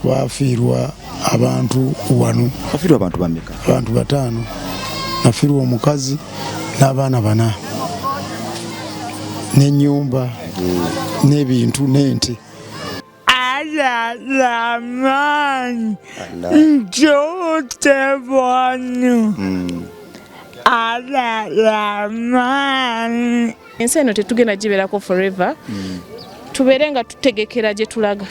Kwafiirwa abantu wano. Kwafiirwa abantu bameka? Abantu 5. Nafiirwa omukazi n'abaana 4 n'ennyumba n'ebintu n'ente. Alaman Jotevanu Alaman. Ensi eno tetugenda gibeerako forever. Tubeere nga tutegekera gye tulaga.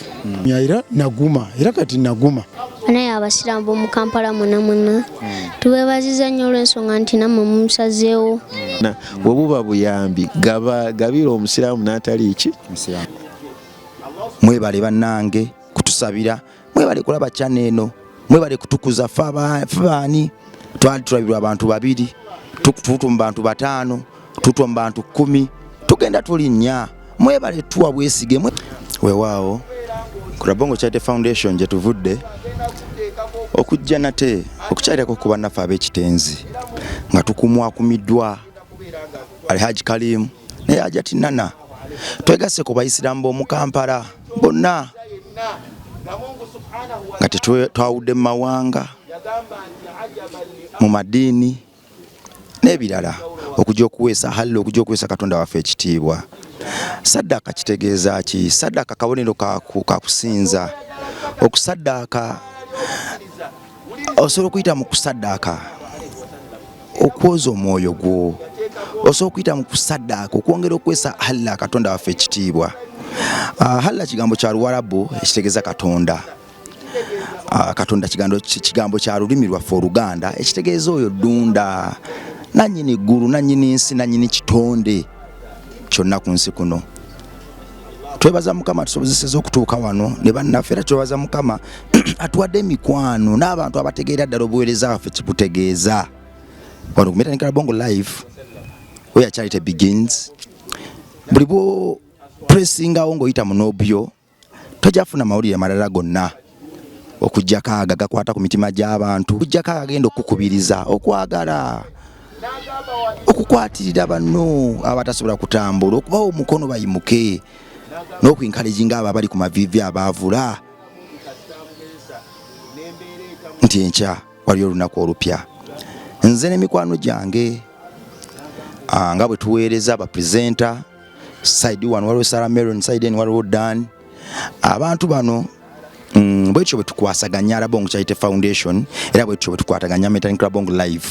Era naguma, era kati naguma. Naye abasiraamu b'omu Kampala mwonna tubeebaziza nnyo olw'ensonga nti nammwe mumusazeewo. Bwe buba buyambi gabira omusiraamu n'atali ki? Mwebale bannange kutusabira, mwebale kulaba channel eno, mwebale kutukuza fabaani. Twali tulabirwa abantu 2, tutwa mu bantu 5, tutwa mu bantu 10, tugenda tulinnya. Mwebale tuwa bwesige weewaawo ku Rabongo Charity Foundation gye tuvudde okujja nate okukyalirako ku bannaffe ab'ekitenzi nga tukumwakumiddwa Alhaji Karim ne Hajati Nana. Twegase ku bayisiraamu b'omu Kampala bonna nga tetwawudde mu mawanga, mu madiini n'ebirala okujja okuweesa hallo, okujja okuweesa Katonda waffe ekitiibwa. Saddaaka kitegeeza ki? Saddaaka kabonero kakusinza. Okusaddaaka osobola okuyita mu kusaddaaka okwoza omwoyo gwo, osobola okuyita mu kusaddaaka okwongera okuweesa Allah Katonda waffe ekitiibwa. Allah kigambo kya Luwarabu ekitegeeza Katonda. Katonda kigambo kya lulimi lwaffe Oluganda ekitegeeza oyo ddunda, nannyini ggulu, nannyini nsi, nannyini kitonde kyonna ku nsi kuno. Twebaza Mukama tusobozeseza okutuuka wano ne bannaffe, era twebaza Mukama atuwadde emikwano n'abantu abategeera ddala obuweereza waffe kibutegeeza. Wano ku Metandikira Bongo Live where charity begins. Buli bwo pressingawo ng'oyita munobyo tojafuna mawulire malala gonna okujjako ago gakwata ku mitima gy'abantu, okujjako agagenda okukubiriza okwagala, okukwatirira banno abatasobola kutambula, okubawa omukono bayimuke, n'okwinkalijinga abo abali ku mavivi abaavula nti enkya waliyo olunaku olupya. Nze n'emikwano gyange nga bwe tuweereza abapresenta side wano waliwo Sarah Meron, side eno waliwo Dan. Abantu bano bwekyo bwe tukwasaganya Rabongo Charity Foundation, era bwekyo bwe tukwataganya Metandikira Bongo Live.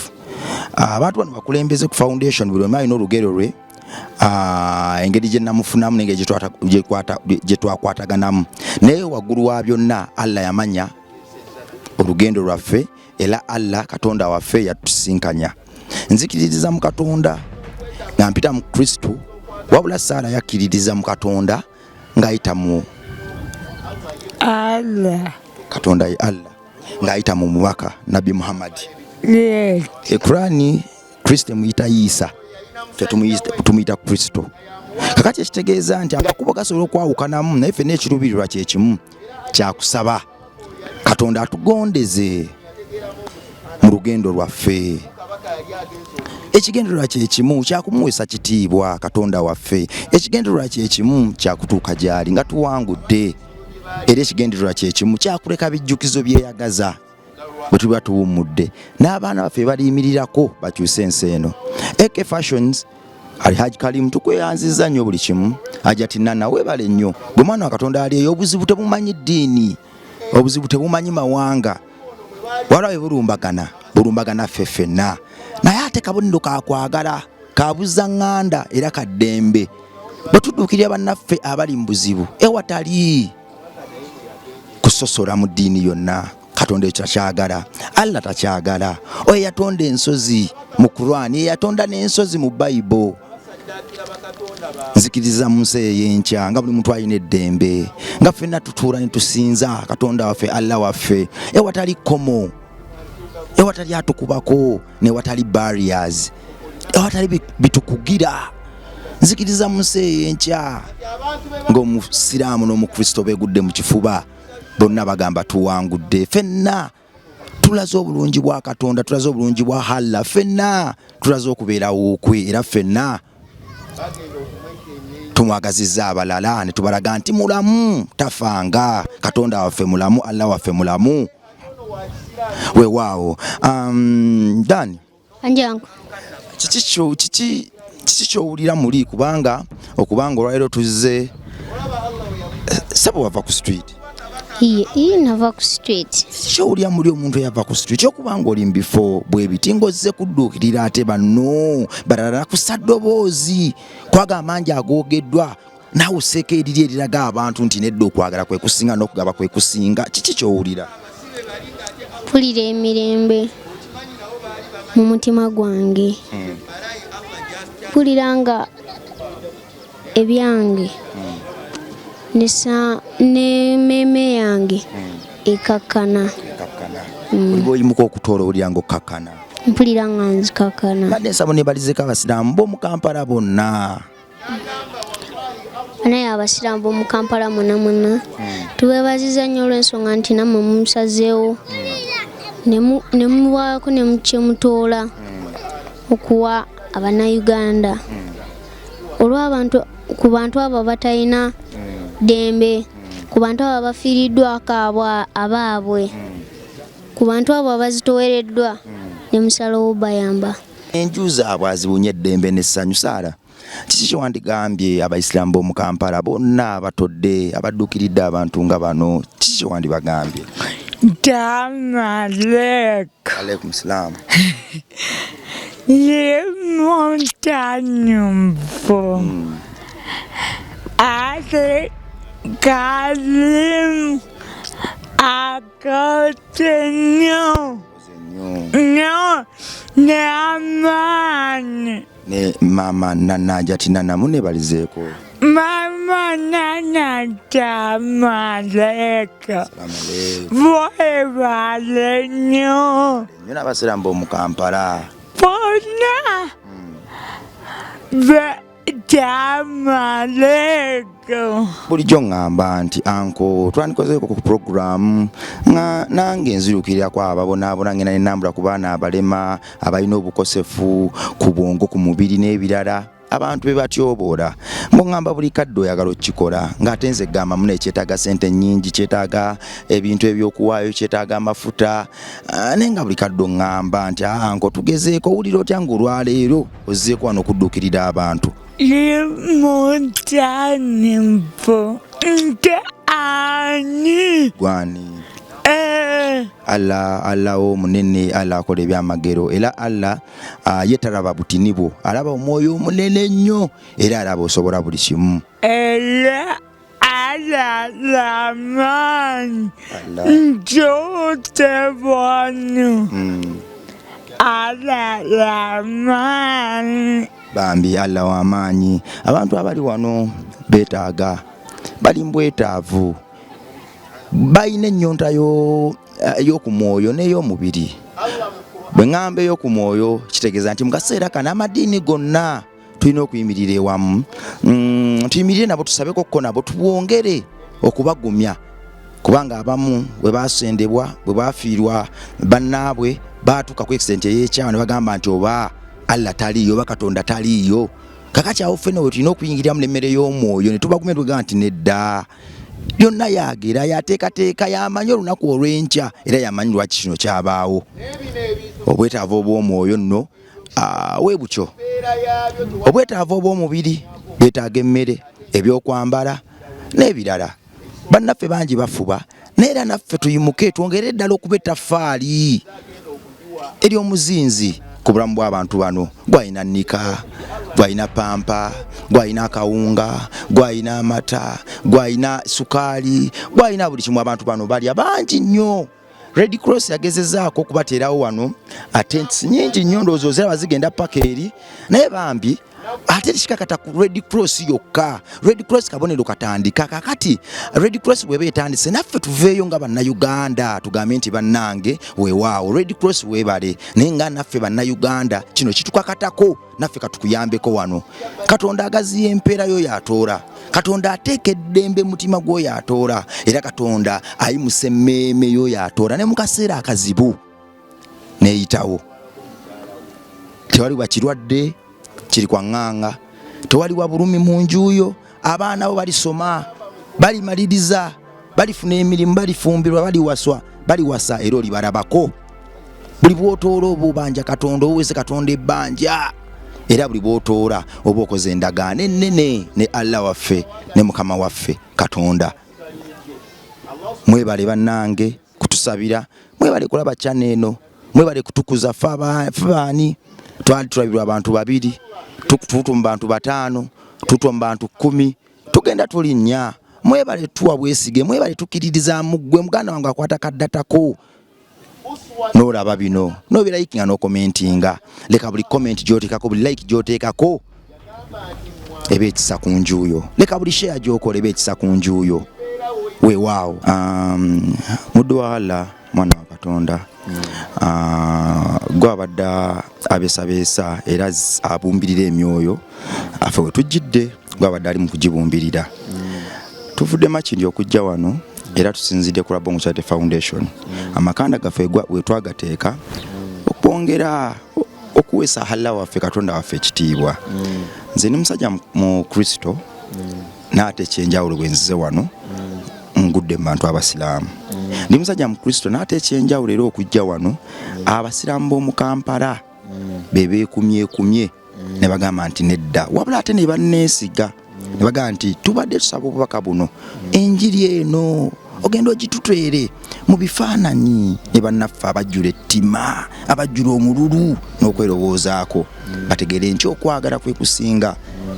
Abantu bano bakulembeze ku foundation buli omu alina olugero lwe, engeri gye namufunamu n'engeri gye twakwataganamu. Naye waggulu wa byonna Allah yamanya olugendo lwaffe, era Allah Katonda waffe yatusinkanya. Nzikiririza mu Katonda nga mpita mu Kristo, wabula Saara yakkiririza mu Katonda ng'ayita mu Allah. Katonda ye Allah ng'ayita mu mubaka Nabi Muhammad. Ekurani Kristo muyita Isa, tumuyita Kristo. Kakati ekitegeeza nti amakubo gasobola okwawukanamu, naye ffenna ekiruubirirwa kye kimu, kyakusaba Katonda atugondeze mu lugendo lwaffe. Ekigendererwa kye kimu, kyakumuweesa kitiibwa Katonda waffe. Ekigendererwa kye kimu, kyakutuuka gy'ali nga tuwangudde. Era ekigendererwa kye kimu, kyakuleka bijjukizo byeyagaza bwe tuba tuwummudde. N'abaana baffe baliyimirirako bakyuse ensi eno. AK Fashions, Alhaji Karim tukweyanziza nnyo buli kimu. Hajati Nana weebale nnyo. Bwe mwana wa Katonda ali eyo, obuzibu tebumanyi ddiini, obuzibu tebumanyi mawanga, wala we bulumbagana ffe ffenna. Naye ate kabonero kakwagala, kabuza ŋŋanda era kaddembe. Bwe tudduukirira bannaffe abali mu buzibu ewatali kusosola mu ddiini yonna. Katonda ekyo takyagala, Allah takyagala. Oyo yatonda ensozi mu Qur'ani, yatonda n'ensozi mu Bible. Nzikiriza mu nsi ey'enkya nga buli muntu alina eddembe, nga ffenna tutuula ne tusinza Katonda waffe Allah waffe ewatali kkomo, ewatali atukubako, newatali barriers, ewatali bitukugira. Nzikiriza mu nsi ey'enkya ng'omusiraamu n'omukristo beegudde mu kifuba, bonna bagamba tuwangudde. Ffenna tulaze obulungi bwa Katonda, tulaze obulungi bwa Allah, ffenna tulaze okubeera wookwe, era ffenna tumwagazizza abalala ne tubalaga nti mulamu tafanga Katonda waffe mulamu Allah waffe mulamu weewaawo. Dani Anjangu kiki kyowulira muli kubanga olwaleero tuzze sabo wava ku street? Iye nava ku street. Kyowulira muli omuntu eyava ku street okubanga oli mbifo bwe biti ng'ozze kudduukirira ate banno balala nakussa ddoboozi kwaga amangi agoogeddwa naawe osseeko eriri eriraga abantu nti nedda okwagala kwe kusinga n'okugaba kwe kusinga. Kiki kyowulira? Mpulira emirembe mu mutima gwange. Mpulira nga ebyange ne meme yange ekakkana. Buli bw'oyimuka okutoola owulira ng'okkakkana? Mpulira nga nzikakkana. Badde nsaba neebalizeko abasiraamu b'omu Kampala bonna. Naye abasiraamu b'omu Kampala mwonna tubeebaziza nnyo olw'ensonga nti nammwe mumusazeewo ne mubaako ne kyemutoola okuwa Abannayuganda olw'abantu ku bantu abo batalina dembe, ku bantu abo bafiiriddwako abaabwe, ku bantu abo abazitowereddwa ne musalawo bayamba. Enju zaabwe azibunye eddembe n'essanyu. Saara, kiki kyewandigambye abaisiraamu b'omu Kampala bonna abatodde abadduukiridde abantu nga bano, kiki kyewandibagambye? Alaikum salam. Les montagnes avec Kalim à côté non Naman ne mama nana jati nana munebalizeeko. Mama nana tamaleka voe vale nyo nyina abasiraamu b'omu Kampala Bona tamaleka. Bulijjo ŋŋamba nti anko twandikozeeko ku program nga nange nzirukirako ababonaabona ngenda nenambula ku baana abalema abalina obukosefu ku bwongo ku mubiri n'ebirala abantu be batyoboola mbongamba buli kadde oyagala okikola ng'ate nze gamba muno ekyetaaga sente nnyingi, kyetaaga ebintu ebyokuwaayo, kyetaaga amafuta naye nga buli kadde oŋŋamba nti anko tugezeeko owulira otya ng'olwaleero ozzeeko wano okudduukirira abantu. Limuntani mpo ntaani gwani Allah omunene Allah akola ebyamagero era Allah yetalaba butini bwo alaba omwoyo omunene nnyo era alaba osobola buli kimu era alaman njote bwanu alaman bambi Allah w'amaanyi. Abantu abali wano beetaaga bali mbwetaavu bayina ennyonta y'oku mwoyo n'ey'omubiri. Bwe ŋŋamba ey'oku mwoyo kitegeeza nti mu kaseera kano amadiini gonna tulina okuyimirira ewamu, tuyimirire nabo tusabeko ko nabo tubwongere okubagumya kubanga abamu bwe baasendebwa bwe baafiirwa bannaabwe baatuuka ku ekisente ey'ekyawa ne bagamba nti oba Allah taliiyo oba Katonda taliiyo. Kakati awo ffenna we tulina okuyingiriramu n'emmere y'omwoyo ne tubagumya tugaa nti nedda byonna yaagera yateekateeka yamanyi olunaku olw'enkya era yamanyi lwaki kino kyabaawo. Obwetaavu obw'omwoyo nno weebutyo. Obwetaavu obw'omubiri bwetaaga emmere, ebyokwambala n'ebirala. Bannaffe bangi bafuba naye era naffe tuyimuke twongere ddala okuba ettaffaali ery'omuzinzi ku bulamu bw'abantu bano. Gwalina nnika, gwalina pampa, gwalina akawunga, gwalina amata, gwalina sukaali, gwalina buli kimu. Abantu bano balya bangi nnyo. Red Cross yagezezaako okubateerawo wano tents nnyingi nnyo ndowooza oziraba zigenda paka eri naye bambi ate tekikakata ku Red Cross yokka. Red Cross kabonero katandika kakati. Red Cross bweba etandise naffe tuveeyo nga bannayuganda tugambe nti bannange weewaawo Red Cross weebale naye nga naffe bannayuganda kino kitukakatako naffe katukuyambeko wano. Katonda agaziya empeera yo yatoora, Katonda ateeka eddembe mutima gwo yatoora era Katonda ayimusa emmeeme yo yatoora ne mu kaseera akazibu neeyitawo. Tewali wa kirwadde kiri kwa ŋŋanga, tewali wa bulumi mu njuyo abaana bo balisoma balimaliriza balifuna emirimu balifumbirwa baliwasa era olibalabako buli bwotoola oba obanja Katonda oweze Katonda ebbanja era buli bwotoola oba okoze endagaano ennene ne Allah waffe ne Mukama waffe Katonda. Mwebale bannange kutusabira, mwebale kulaba channel eno, mwebale kutukuza fabaani twali tulabirwa abantu 2 tutwa mu bantu 5 tutwa mu bantu 10 tugenda tulinnya. Mwebale tuwa bwesige, mwebale tukiririza mugwe muganda wange akwata kaddatako n'olaba bino n'obiraikinga n'okomentinga. Leka buli comment gyoteekako, buli like gyoteekako eba ekisa ku njuuyo, leka buli share gyokola eba ekisa ku njuuyo. Weewaawo muddu wa Allah mwana wa Katonda gwabadde abeesabeesa era abumbirira emyoyo afe we tujjidde gwabadde ali mu kugibumbirira. Tuvudde makindi okujja wano era tusinzidde ku Rabongo Charity Foundation. Amakanda gaffe we twagateeka okwongera okuweesa Allah waffe Katonda waffe ekitiibwa. Nze ni musajja mu Kristo n'ate ekyenjawulo bwe nzize wano ngudde mu bantu abasiraamu. Ndi musajja mu Kristo n'ate ekyenjawulo era okujja wano abasiraamu b'omu Kampala bebeekumyekumye ne bagamba nti nedda, wabula ate ne banneesiga ne bagamba nti tubadde tusaba obubaka buno enjiri eno ogenda ogituteere mu bifaananyi ne bannaffe abajjula ettima abajjula omululu n'okwerowoozaako bategere nti okwagala kwe kusinga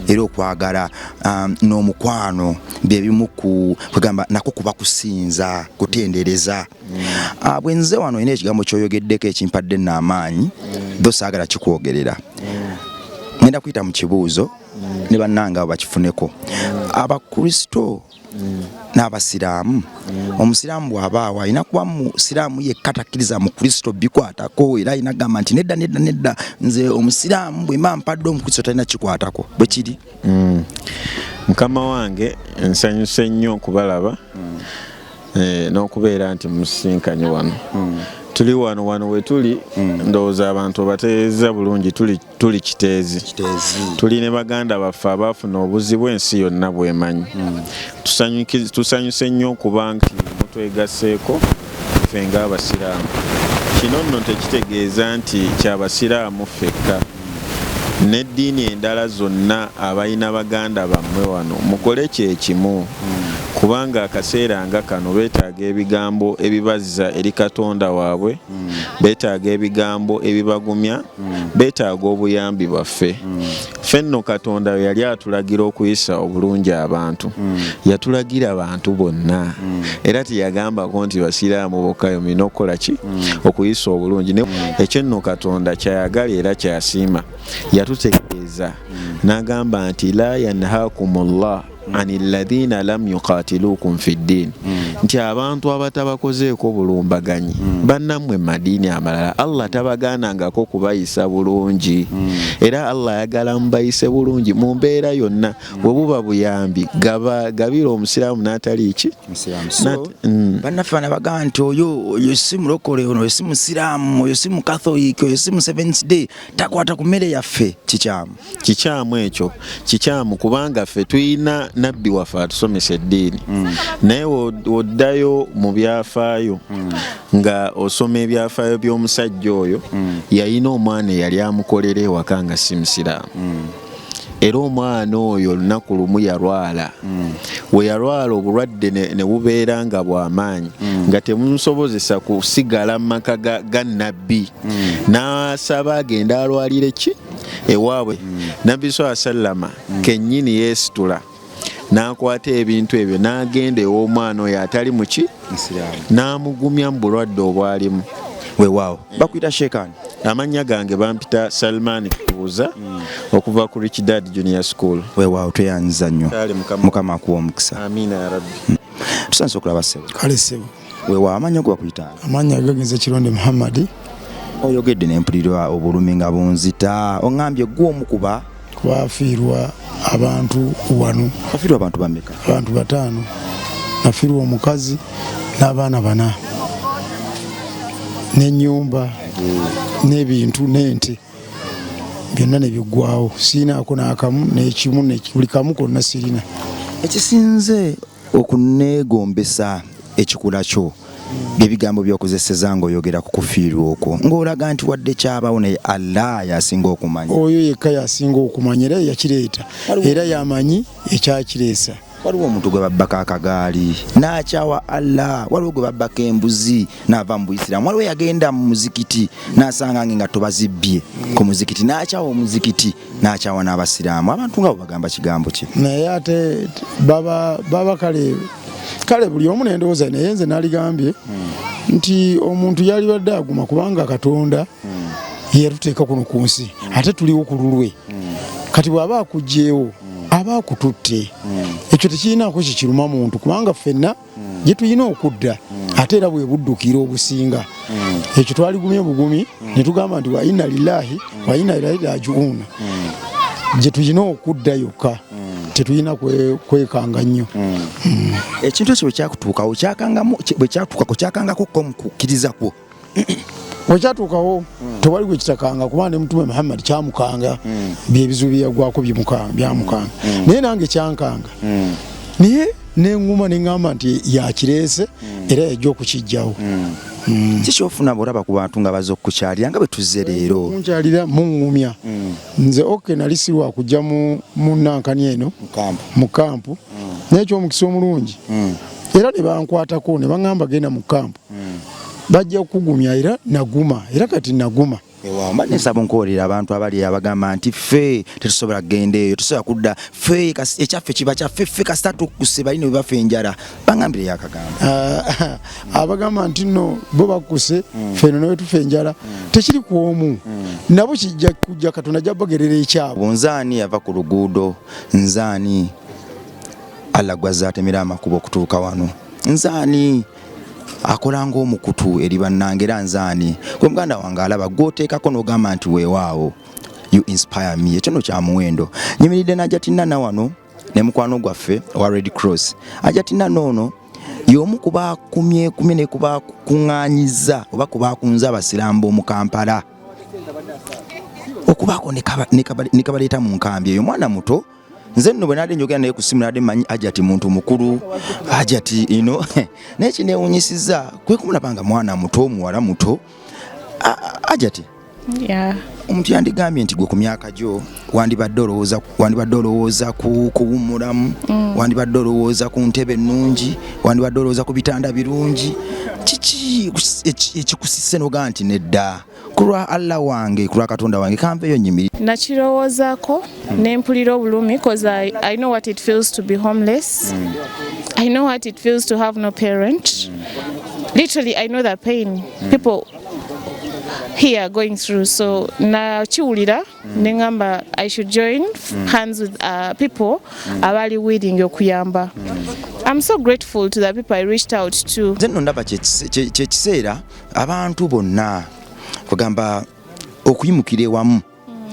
era okwagala n'omukwano byebimu kwegamba nako kuba kusinza kutendereza. Bwe nze wano ina ekigambo kyoyogeddeko ekimpadde n'amaanyi dho saagala kikwogerera. Ngenda kuyita mu kibuuzo ne bannanga bakifuneko. Abakristo n'abasiraamu, omusiraamu bw'abaawo alina kuba musiraamu yekka takkiriza mu Kristo bikwatako era alina gamba nti nedda nze omusiraamu bwe mba mpadde omukristo talina kikwatako bwe kiri. Mukama wange nsanyuse nnyo okubalaba n'okubeera nti musinkanye wano. Tuli wano we tuli ndowooza abantu bateeza bulungi tuli kiteezi. Tuli ne baganda baffe abaafuna obuzibu ensi yonna bwemanyi. Tusanyuse nnyo kubanga mutwegasseeko ffe ng'abasiraamu. Kino nno tekitegeeza nti ky'abasiraamu ffekka. N'eddiini endala zonna abalina baganda bammwe wano mukole kyekimu. Kubanga akaseera nga kano beetaaga ebigambo ebibazza eri Katonda waabwe, beetaaga ebigambo ebibagumya, beetaaga obuyambi bwaffe. Ffe nno Katonda yali atulagira okuyisa obulungi abantu, yatulagira abantu bonna, era teyagambako nti basiraamu bokka yomina okukola ki okuyisa obulungi. Ekyo nno Katonda kyayagala era kyasiima, yatutegeeza n'agamba nti la yanhaakumullah anil ladhina lam yuqatilukum fid din, nti abantu abatabakozeeko bulumbaganyi bannammwe madiini amalala Allah tabagaanangako kubayisa bulungi, era Allah ayagala mubayise bulungi mu mbeera yonna. Bwe buba buyambi gabira omusiraamu n'atali ki bannaffe bagamba nti oyo si mulokole, oyo si musiraamu, oyo si mukatholiki, oyo si mu Seventh Day, takwata ku mmere yaffe. Kikyamu ekyo kikyamu, kubanga ffe tuyina nabbi waffe atusomesa eddiini. Naye woddayo mu byafaayo nga osoma ebyafaayo by'omusajja oyo yalina omwana eyali amukolera ewaka nga si musiraamu. Era omwana oyo olunaku lumu yalwala. We yalwala obulwadde ne bubeera nga bw'amaanyi nga temusobozesa kusigala mu maka ga nabbi. N'asaba agenda alwalire ki ewaabwe. Nabbi sallama kennyini yeesitula n'akwata ebintu ebyo n'agenda ew'omwana oyo atali muki n'amugumya mu bulwadde obwalimu. Weewaawo bakuyita Shekani? Amannya gange bampita Salman Kubuza okuva ku Rich Dad Junior School. Weewaawo tweyanziza nnyo, Mukama akuwa omukisa. Amiina ya Rabbi. Tusanze okulaba ssebo. Kale ssebo. Weewaawo amannya go bakuyita? Amannya gagenze Kironde Muhammad. Oyogedde ne mpulirwa obulumi nga bunzita, oŋŋambye gw'omukuba kwafiirwa abantu wano. Kwafiirwa abantu bameka? Abantu 5. Nafiirwa omukazi n'abaana 4 n'ennyumba n'ebintu n'ente byonna ne biggwawo. Siinaako n'akamu n'ekimu buli kamu konna sirina. ekisinze okuneegombesa ekikula kyo byebigambo byokozeseza ng'oyogera ku kufiirwa okwo ng'olaga nti wadde kyabaawo naye Allah yasinga okumanya. Oyo yekka yasinga okumanya era yakireeta era yamanyi ekyakireesa. Waliwo omuntu gwe babbako akagaali n'akyawa Allah, waliwo gwe babbako embuzi n'ava mu Buisiraamu, waliwo yagenda mu muzikiti n'asanga ngengatto bazibbye ku muzikiti n'akyawa omuzikiti n'akyawa n'Abasiraamu. Abantu nga bo bagamba kigambo ki? Naye ate baba kale buli omu n'endowooza naye nze naligambye nti omuntu yali badde aguma kubanga Katonda yatuteeka kuno ku nsi ate tuliwo ku lulwe kati bw'aba akuggyeewo aba akututte ekyo tekirinaako kikiruma muntu kubanga ffenna gye tulina okudda ate era bwe buddukira obusinga ekyo twaligumye bugumi ne tugamba nti wa inna lillahi wa inna ilaihi raaji'uun gye tulina okudda yokka tetulina kwekanga nnyo. Ekintu ekyo bwe kyakutuukawo bwe kyatuukako kyakangako ko mu kukkiriza kwo? Bwe kyatuukawo tewali gwe kitakanga kubanga ne Mutume Muhammad kyamukanga byebizibu byagwako byamukanga naye nange kyankanga naye neŋŋuma ne ŋŋamba nti yakireese era yajja okukijjawo. Kikyofuna bw'olaba ku bantu nga bazze okukukyalira nga bwe tuzze leero? Kunkyalira muŋŋumya nze nali si lwa kujja mu Nankani eno mu kampu naye ekyomukisa omulungi era ne bankwatako ne baŋŋamba genda mu kampu bajja kugumya era naguma era kati naguma. Mba nsaba nkoolera abantu abali abagamba nti ffe tetusobola kugenda eyo tusobola kudda ffe ekyaffe kiba kyaffe ffe kasita tukkuse balina bwe bafa enjala baŋŋambire yakagamba. Abagamba nti nno bo bakkuse ffe eno ne bwe tufa enjala tekiri ku omu nabo kijja kujja Katonda ajja bagerera ekyabo. Nzaani yava ku luguudo, nzaani Allah gwazze atemera amakubo okutuuka wano, nzaani akola ng'omukutu eri bannange era nzaani gwe muganda wange alaba gw'oteekako n'ogamba nti weewaawo you inspire me. Ekyo no kya muwendo. Nyimiridde n'ajatinana wano ne mukwano gwaffe wa Red Cross ajatinana ono y'omu kubaakumye ne kubaakuŋŋaanyiza oba kubaakunza Abasiraamu b'omu Kampala okubaako ne kabaleeta mu nkambi eyo. Mwana muto nze nno bwe nadde njogera naye ku simu nadde mmanyi Ajati muntu mukulu Ajati naye kineewunyisiza kwe kumulaba mwana muto muwala muto Ajati. Omuntu yandigambye nti gwe ku myaka gyo wandibadde olowooza kuwummulamu, wandibadde olowooza ku ntebe ennungi, wandibadde olowooza ku bitanda birungi. Kiki ekikusisse n'ogamba nti nedda kulwa Allah wange kulwa Katonda wange kanveeyo nnyimiri? Nakirowoozaako ne mpulira obulumi because I know what it feels to be homeless. I know what it feels to have no parent. Literally I know that pain people here going through. So nakiwulira ne ngamba I should join hands with people abali willing okuyamba. I'm so grateful to the people I reached out to. Nno ndaba kyekiseera abantu bonna kugamba okuyimukira ewamu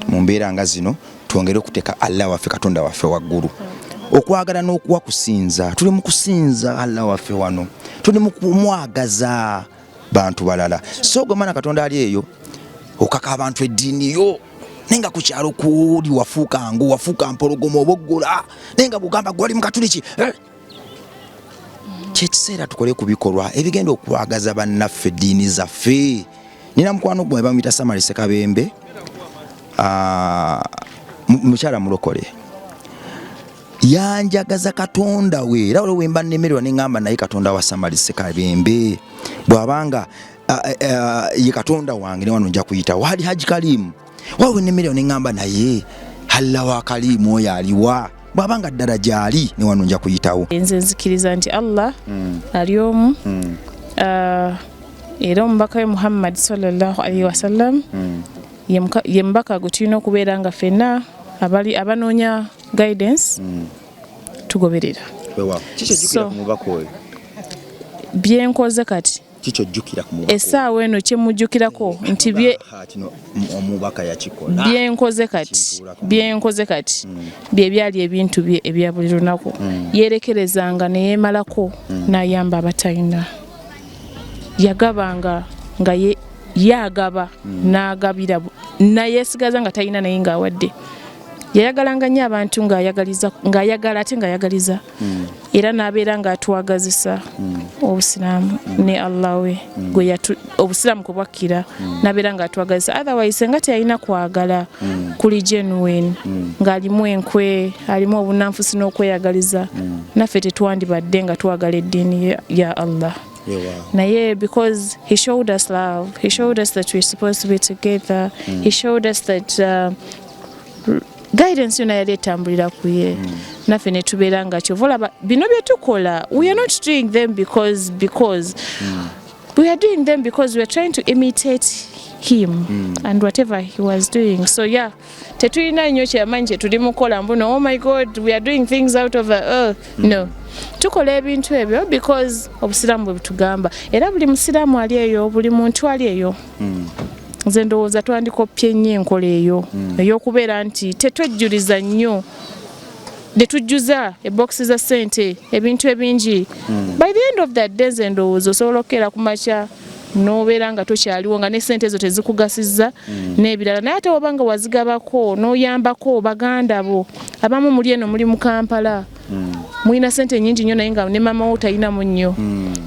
mu mbeera nga zino twongere okuteeka Allah waffe Katonda waffe waggulu, okwagala n'okuwa kusinza. Tuli mu kusinza Allah waffe wano, tuli mu kumwagaza bantu balala. So gwe mwana Katonda ali eyo okaka abantu eddiini yo nenga ku kyalo kuli wafuuka mpologoma oboggola nenga bugamba gwali mu Katuliki. Kyekiseera tukole ku bikolwa ebigenda okwagaza bannaffe eddiini zaffe. Nina mukwano gwe bamuyita Samali Sekabembe mukyala mulokole yanjagaza Katonda we era olwo wemba nnemererwa ne ŋŋamba naye Katonda wa Samali Sekabembe bw'abanga ye Katonda wange ne wano nja kuyita wali Haji Kalimu wawe nnemererwa ne ŋŋamba naye Allah wa Kalimu oyo aliwa bw'abanga ddala gyali ne wano nja kuyitawo. Nze nzikiriza nti Allah ali omu era omubaka we Muhammad sallallahu alaihi wasallam ye mubaka gwe tulina okubeera nga ffenna abanoonya guidance tugoberera. So byenkoze kati essaawa eno kyemujjukirako nti byenkoze kati bye byali ebintu bye ebya buli lunaku. Yeerekerezanga ne yeemalako n'ayamba abatalina, yagabanga nga yagaba n'agabira nayeesigaza nga talina naye ng'awadde. yayagalanga nnyo abantu ng'ayagala ate ng'ayagaliza era n'abeera ng'atuwagazisa obusiraamu ne Allah we obusiraamu kwe bwakkira n'abeera ng'atuwagazisa otherwise senga teyalina kwagala kuli genuine ng'alimu enkwe alimu obunanfusi n'okweyagaliza naffe tetwandibadde nga twagala eddiini ya Allah. Naye because he showed us love, he showed us that we're supposed to be together, he showed us that guidance yona yali etambulira ku ye naffe ne tubeera nga kyova olaba bino bye tukola we are not doing them because we are doing them because we are trying to imitate him and whatever he was doing. So yeah, tetulina nnyo kyamanyi kye tuli mukola mbuno oh my god we are doing things out of the earth. No, tukola ebintu ebyo because obusiraamu bwe butugamba era buli musiraamu ali eyo buli muntu ali eyo nze ndowooza twandikoppye nnyo enkola eyo ey'okubeera nti tetwejjuliza nnyo ne tujjuza ebokisi za ssente ebintu ebingi by the end of that day nze ndowooza osobola okukeera ku makya n'obeera nga tokyaliwo nga n'essente ezo tezikugasizza n'ebirala naye ate oba nga wazigabako n'oyambako baganda bo abamu muli eno muli mu Kampala mulina ssente nnyingi nnyo naye nga ne mama wo talinamu nnyo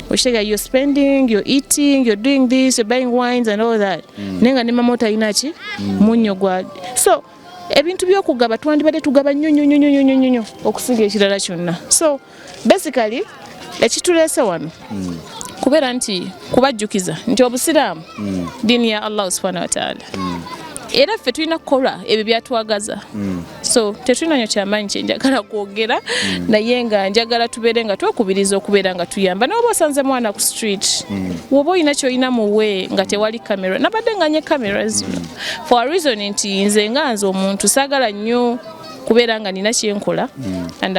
okitega you're spending, you're eating, you're doing this, you're buying wines and all that naye nga ne mama wo talina ki munnyo gwa so ebintu by'okugaba twandibadde tugaba nnyo okusinga ekirala kyonna. So basically ekituleese wano kubeera nti kubajjukiza nti obusiraamu ddiini ya Allah subhanahu wa ta'ala era ffe tulina kukola ebyo byatwagaza so tetulina nnyo kyamaanyi kye njagala kwogera naye nga njagala tubeere nga twekubiriza okubeera nga tuyamba naye oba osanze mwana ku street woba olina kyolina muwe nga tewali kamera nabadde nga nye cameras for a reason nti nze nga nze omuntu saagala nnyo kubeera nga nina kyenkola and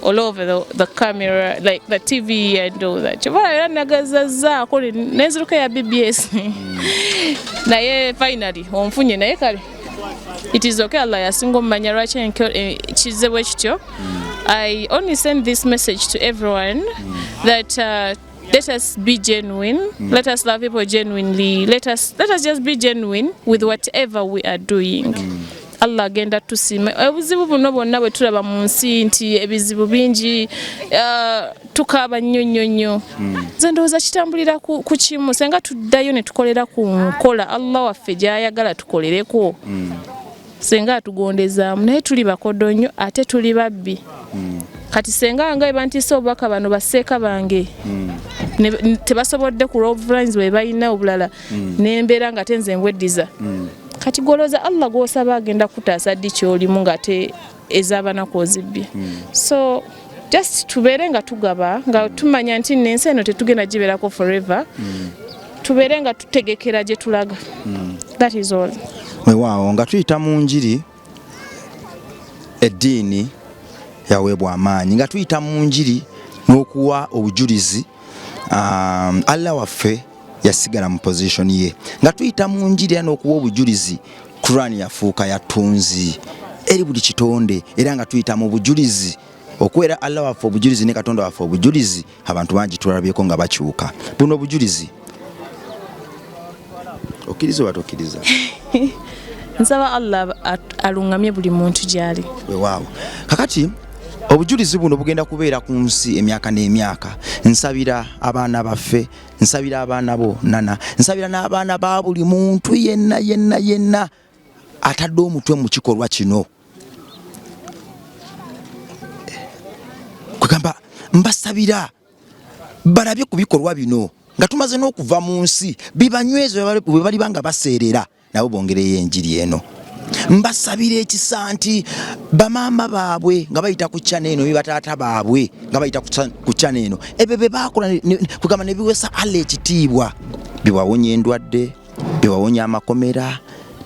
all over the camera like the TV and all that kyova era nagazazzaako nenziruka ya BBS naye finally onfunye naye kale it is okay Allah yasinga omumanya lwaki kize bwe kityo. I only send this message to everyone that let us be genuine, let us love people genuinely, let us just be genuine with whatever we are doing. Allah agenda tusima obuzibu buno bonna bwe tulaba mu nsi nti ebizibu bingi tukaaba nnyo nze ndowooza kitambulira ku kimu senga tuddayo ne tukolera ku nkola Allah waffe gy'ayagala tukolereko senga atugondezaamu naye tuli bakodo nnyo ate tuli babbi kati senga nga ebantisa obubaka bano basseeka bange tebasobodde ku love lines bwe balina obulala n'embeera nga tenze ngweddiza kati goloza Allah gw'osaba agenda kutaasa ddi kyolimu nga te ez'abanako ozibbye. So just tubeere nga tugaba nga tumanya nti n'ensi eno tetugenda gibeerako forever tubeere nga tutegekera gye tulaga. That is all. Weewaawo nga tuyita mu njiri eddiini yaweebwa amaanyi nga tuyita mu njiri n'okuwa obujulizi Allah waffe yasigala mu position ye nga tuyita mu njiri n'okuwa obujulizi Quran yafuuka yatunzi eri buli kitonde era nga tuyita mu bujulizi okwera Allah waffe obujulizi ne Katonda waffe obujulizi abantu bangi tulabyeko nga bakyuka buno obujulizi okkiriza oba tokkiriza nsaba Allah alungamye buli muntu gyali. Weewaawo kakati obujulizi buno bugenda kubeera ku nsi emyaka n'emyaka. Nsabira abaana baffe, nsabira abaana bo nana, nsabira n'abaana ba buli muntu yenna atadde omutwe mu kikolwa kino. Kugamba mbasabira balabye ku bikolwa bino nga tumaze n'okuva mu nsi bibanywezo bwe bali banga baseerera nabo bongereyo enjiri eno. Mbasabira ekisa nti bamama baabwe nga bayita ku channel eno bataata baabwe nga bayita ku channel eno ebyo bye bakola kugamba ne biwesa Allah ekitiibwa biwawonye endwadde biwawonye amakomera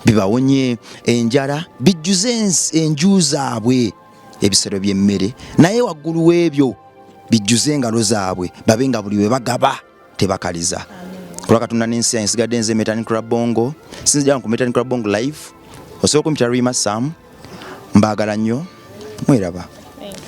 bibawonye enjala bijjuze enju zaabwe ebisero by'emmere naye waggulu w'ebyo bijjuze engalo zaabwe babe nga buli we bagaba tebakaliza. Kula Katonda n'ensi yansigadde nze Metani Club Bongo sinzija ku Metani Club Bongo live osobola kumita Rima Sam mbagala nnyo mweraba.